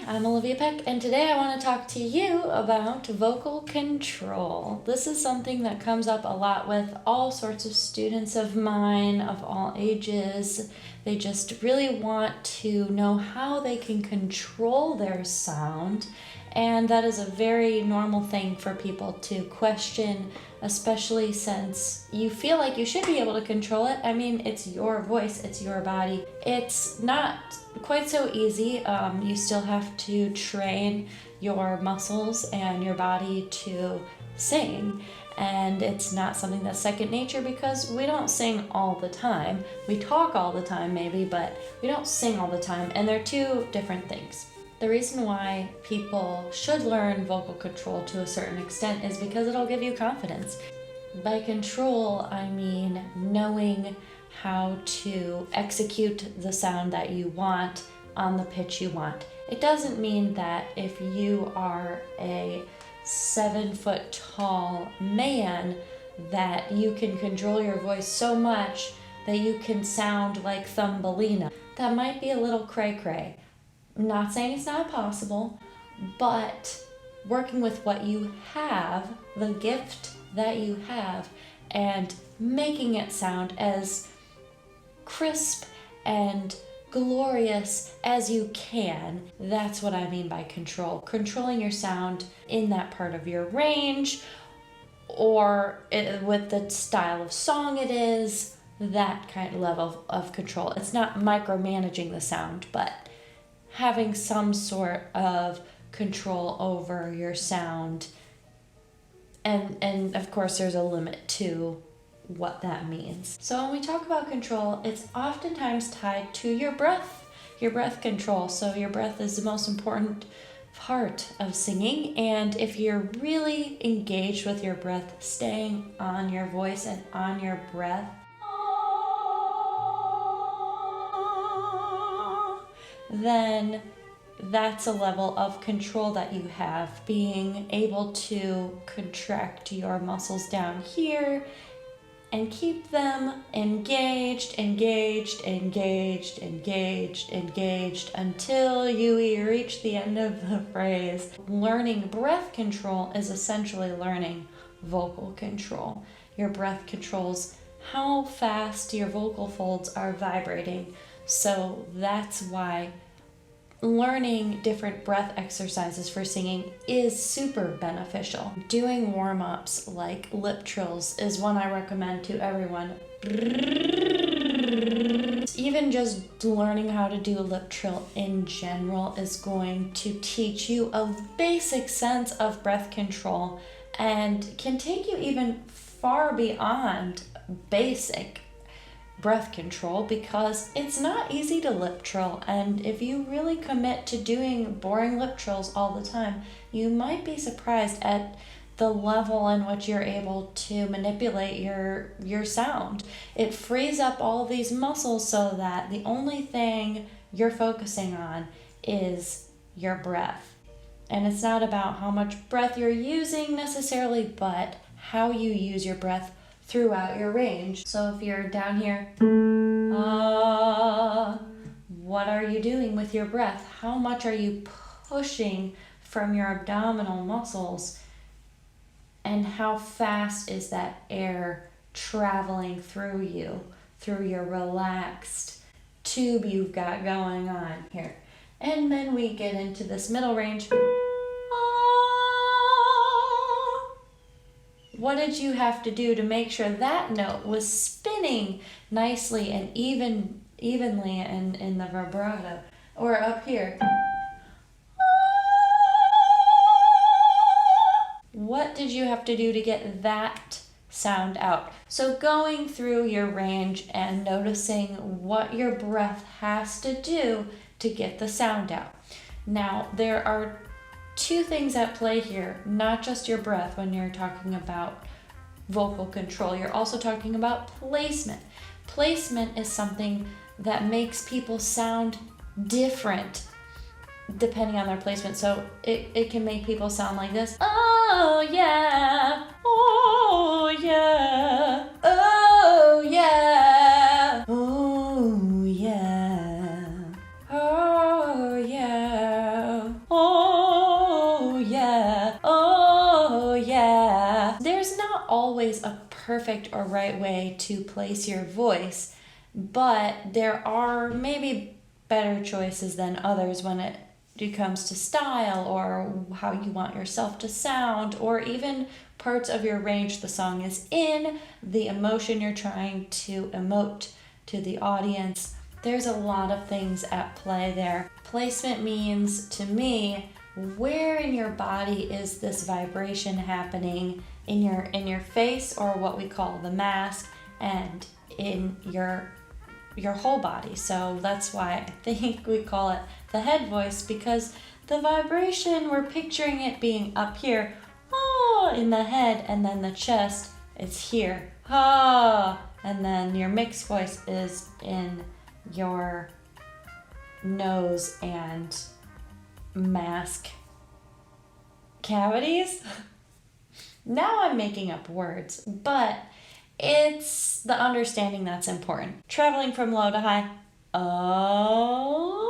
I'm Olivia Peck, and today I want to talk to you about vocal control. This is something that comes up a lot with all sorts of students of mine of all ages. They just really want to know how they can control their sound, and that is a very normal thing for people to question, especially since you feel like you should be able to control it. I mean, it's your voice, it's your body. It's not quite so easy. You still have to train your muscles and your body to sing. And it's not something that's second nature because we don't sing all the time. We talk all the time maybe, but we don't sing all the time. And they're two different things. The reason why people should learn vocal control to a certain extent is because it'll give you confidence. By control, I mean knowing how to execute the sound that you want on the pitch you want. It doesn't mean that if you are a 7-foot tall man that you can control your voice so much that you can sound like Thumbelina. That might be a little cray-cray. I'm not saying it's not possible, but working with what you have, the gift that you have, and making it sound as crisp and glorious as you can. That's what I mean by control. Controlling your sound in that part of your range or with the style of song it is, that kind of level of control. It's not micromanaging the sound, but having some sort of control over your sound. And of course there's a limit to what that means. So when we talk about control, it's oftentimes tied to your breath control. So your breath is the most important part of singing, and if you're really engaged with your breath, staying on your voice and on your breath, then that's a level of control that you have, being able to contract your muscles down here and keep them engaged until you reach the end of the phrase. Learning breath control is essentially learning vocal control. Your breath controls how fast your vocal folds are vibrating. So that's why learning different breath exercises for singing is super beneficial. Doing warm-ups like lip trills is one I recommend to everyone. Even just learning how to do a lip trill in general is going to teach you a basic sense of breath control and can take you even far beyond basic breath control, because it's not easy to lip trill, and if you really commit to doing boring lip trills all the time, you might be surprised at the level in which you're able to manipulate your sound. It frees up all these muscles so that the only thing you're focusing on is your breath. And it's not about how much breath you're using necessarily, but how you use your breath throughout your range. So if you're down here, what are you doing with your breath? How much are you pushing from your abdominal muscles? And how fast is that air traveling through you, through your relaxed tube you've got going on here? And then we get into this middle range. What did you have to do to make sure that note was spinning nicely and evenly in the vibrato? Or up here. What did you have to do to get that sound out? So going through your range and noticing what your breath has to do to get the sound out. Now, there are two things at play here, not just your breath when you're talking about vocal control. You're also talking about placement. Placement is something that makes people sound different depending on their placement. So it can make people sound like this. Oh yeah, oh yeah, oh yeah, oh yeah, oh yeah. always a perfect or right way to place your voice, but there are maybe better choices than others when it comes to style or how you want yourself to sound, or even parts of your range the song is in, the emotion you're trying to emote to the audience. There's a lot of things at play there. Placement means, to me, where in your body is this vibration happening, in your face, or what we call the mask, and in your whole body. So that's why I think we call it the head voice, because the vibration, we're picturing it being up here, in the head, and then the chest, it's here, and then your mixed voice is in your nose and mask cavities. Now I'm making up words, but it's the understanding that's important. Traveling from low to high. Oh.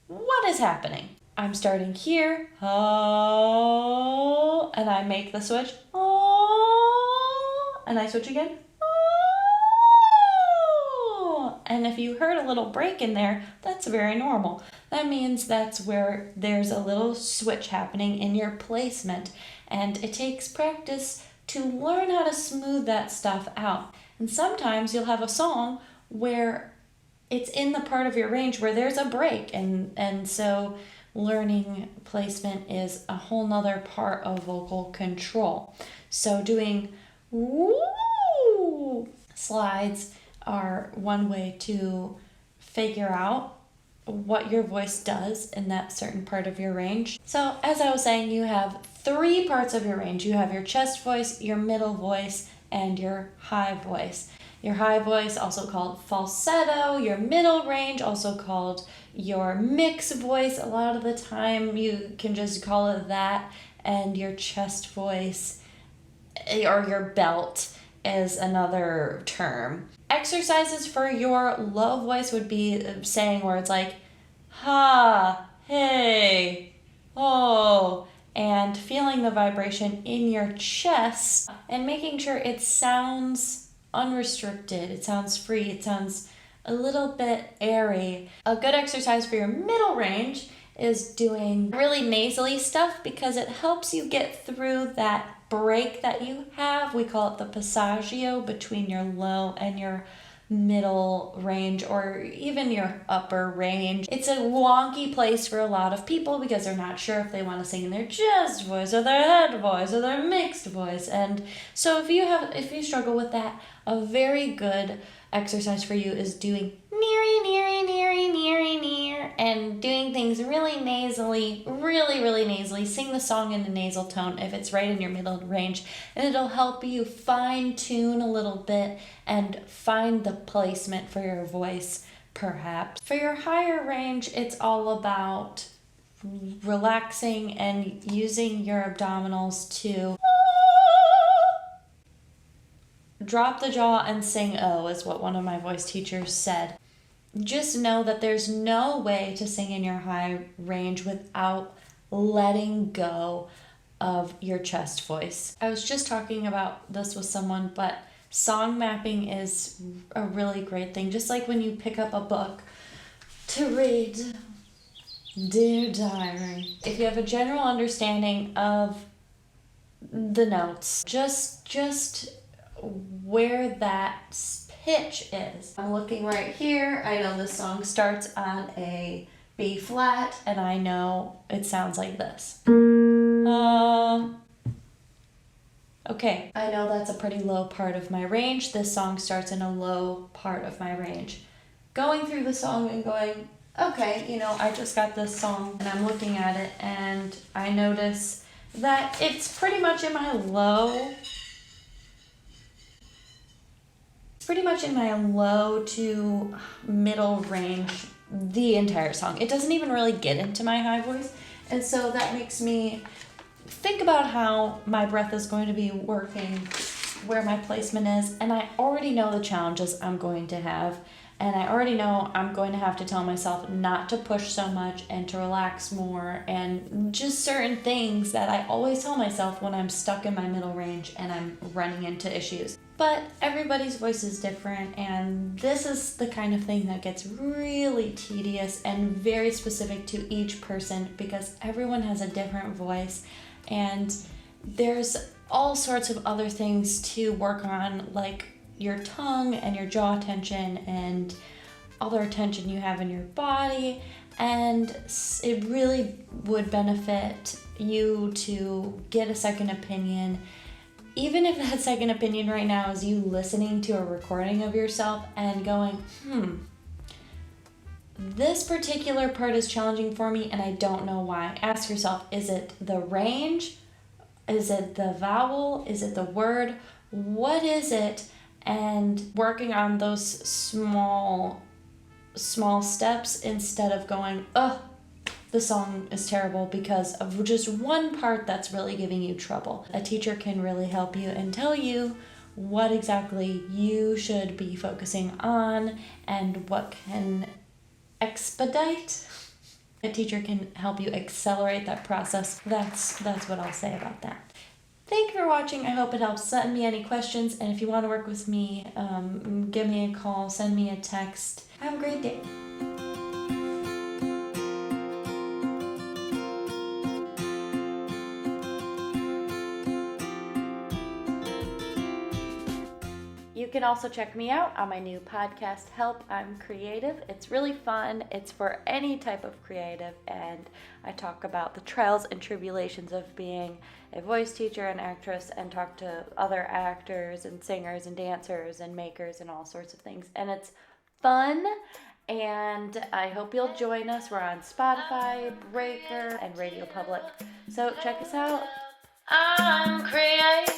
What is happening? I'm starting here. Oh. And I make the switch. Oh. And I switch again. Oh. And if you heard a little break in there, that's very normal. That means that's where there's a little switch happening in your placement. And it takes practice to learn how to smooth that stuff out. And sometimes you'll have a song where it's in the part of your range where there's a break. And so learning placement is a whole nother part of vocal control. So doing woo slides are one way to figure out what your voice does in that certain part of your range. So as I was saying, you have 3 parts of your range. You have your chest voice, your middle voice, and your high voice. Your high voice, also called falsetto, your middle range, also called your mixed voice. A lot of the time you can just call it that, and your chest voice, or your belt, is another term. Exercises for your low voice would be saying words like ha, hey, oh, and feeling the vibration in your chest and making sure it sounds unrestricted, it sounds free, it sounds a little bit airy. A good exercise for your middle range is doing really nasally stuff because it helps you get through that break that you have. We call it the passaggio between your low and your middle range, or even your upper range. It's a wonky place for a lot of people because they're not sure if they want to sing in their chest voice or their head voice or their mixed voice. And so if you struggle with that, a very good exercise for you is doing neary, neary, neary, neary, near, and doing things really nasally, really nasally. Sing the song in a nasal tone if it's right in your middle range, and it'll help you fine tune a little bit and find the placement for your voice, perhaps. For your higher range, it's all about relaxing and using your abdominals to drop the jaw and sing oh, is what one of my voice teachers said. Just know that there's no way to sing in your high range without letting go of your chest voice. I was just talking about this with someone, but song mapping is a really great thing. Just like when you pick up a book to read, Dear Diary. If you have a general understanding of the notes, just where that pitch is. I'm looking right here. I know this song starts on a B flat, and I know it sounds like this. Okay, I know that's a pretty low part of my range. This song starts in a low part of my range. Going through the song and going, okay, I just got this song, and I'm looking at it, and I notice that it's pretty much in my low to middle range the entire song. It doesn't even really get into my high voice. And so that makes me think about how my breath is going to be working, where my placement is, and I already know the challenges I'm going to have. And I already know I'm going to have to tell myself not to push so much and to relax more, and just certain things that I always tell myself when I'm stuck in my middle range and I'm running into issues. But everybody's voice is different, and this is the kind of thing that gets really tedious and very specific to each person because everyone has a different voice, and there's all sorts of other things to work on, like your tongue and your jaw tension and other tension you have in your body. And it really would benefit you to get a second opinion, even if that second opinion right now is you listening to a recording of yourself and going, this particular part is challenging for me and I don't know why. Ask yourself, is it the range? Is it the vowel? Is it the word? What is it? And working on those small steps instead of going, the song is terrible because of just one part that's really giving you trouble. A teacher can really help you and tell you what exactly you should be focusing on and what can expedite. A teacher can help you accelerate that process. That's what I'll say about that. Thank you for watching. I hope it helps. Send me any questions, and if you want to work with me, give me a call, send me a text. Have a great day. You can also check me out on my new podcast, Help, I'm Creative. It's really fun. It's for any type of creative, and I talk about the trials and tribulations of being a voice teacher and actress, and talk to other actors and singers and dancers and makers and all sorts of things. And it's fun, and I hope you'll join us. We're on Spotify, Breaker, and Radio Public. So check us out. I'm creative.